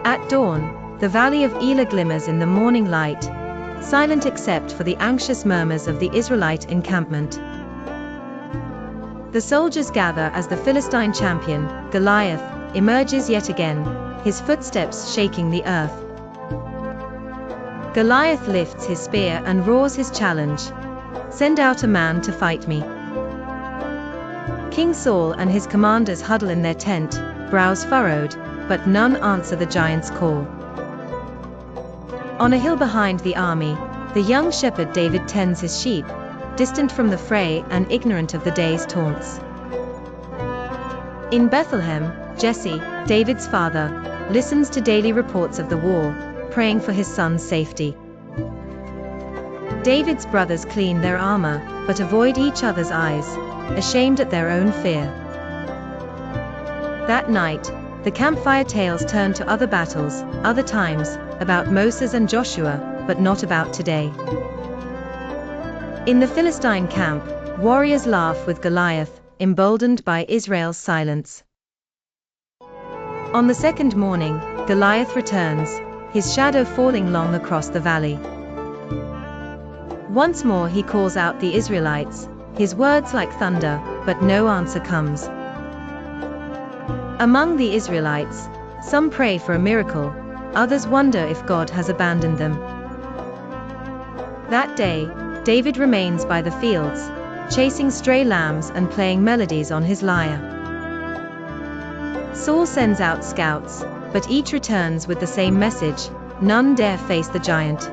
At dawn, the valley of Elah glimmers in the morning light, silent except for the anxious murmurs of the Israelite encampment. The soldiers gather as the Philistine champion, Goliath, emerges yet again, his footsteps shaking the earth. Goliath lifts his spear and roars his challenge, "Send out a man to fight me." King Saul and his commanders huddle in their tent, brows furrowed, but none answer the giant's call. On a hill behind the army, the young shepherd David tends his sheep, distant from the fray and ignorant of the day's taunts. In Bethlehem, Jesse, David's father, listens to daily reports of the war, praying for his son's safety. David's brothers clean their armor, but avoid each other's eyes, ashamed at their own fear. That night, the campfire tales turn to other battles, other times, about Moses and Joshua, but not about today. In the Philistine camp, warriors laugh with Goliath, emboldened by Israel's silence. On the second morning, Goliath returns, his shadow falling long across the valley. Once more he calls out the Israelites, his words like thunder, but no answer comes. Among the Israelites, some pray for a miracle, others wonder if God has abandoned them. That day, David remains by the fields, chasing stray lambs and playing melodies on his lyre. Saul sends out scouts, but each returns with the same message: none dare face the giant.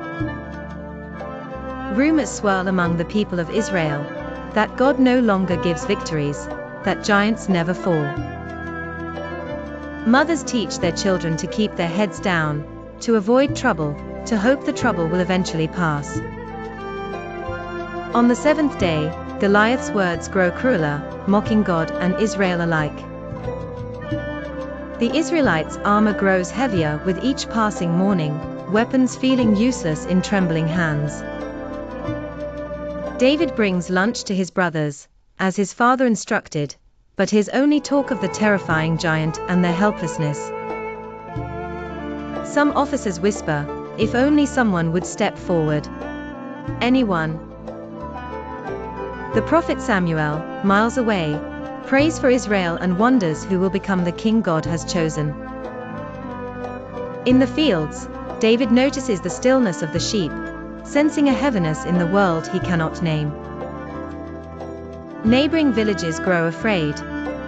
Rumors swirl among the people of Israel, that God no longer gives victories, that giants never fall. Mothers teach their children to keep their heads down, to avoid trouble, to hope the trouble will eventually pass. On the seventh day, Goliath's words grow crueler, mocking God and Israel alike. The Israelites' armor grows heavier with each passing morning, weapons feeling useless in trembling hands. David brings lunch to his brothers, as his father instructed, but his only talk of the terrifying giant and their helplessness. Some officers whisper, if only someone would step forward. Anyone? The prophet Samuel, miles away, prays for Israel and wonders who will become the king God has chosen. In the fields, David notices the stillness of the sheep, sensing a heaviness in the world he cannot name. Neighboring villages grow afraid.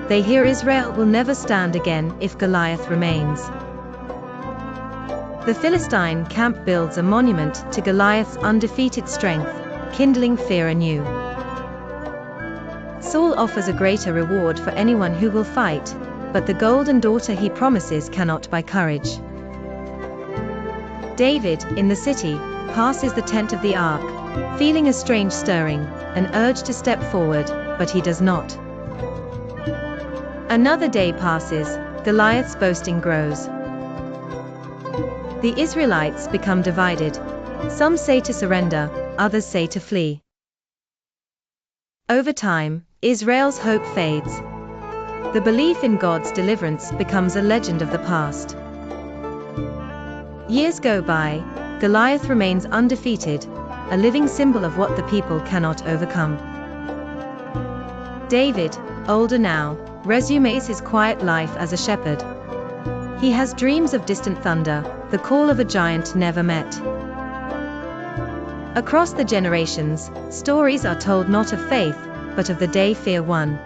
They hear Israel will never stand again if Goliath remains. The Philistine camp builds a monument to Goliath's undefeated strength, kindling fear anew. Saul offers a greater reward for anyone who will fight, but the golden daughter he promises cannot buy courage. David, in the city, passes the tent of the ark, feeling a strange stirring, an urge to step forward, but he does not. Another day passes, Goliath's boasting grows. The Israelites become divided. Some say to surrender, others say to flee. Over time, Israel's hope fades. The belief in God's deliverance becomes a legend of the past. Years go by, Goliath remains undefeated, a living symbol of what the people cannot overcome. David, older now, resumes his quiet life as a shepherd. He has dreams of distant thunder, the call of a giant never met. Across the generations, stories are told not of faith, but of the day fear won.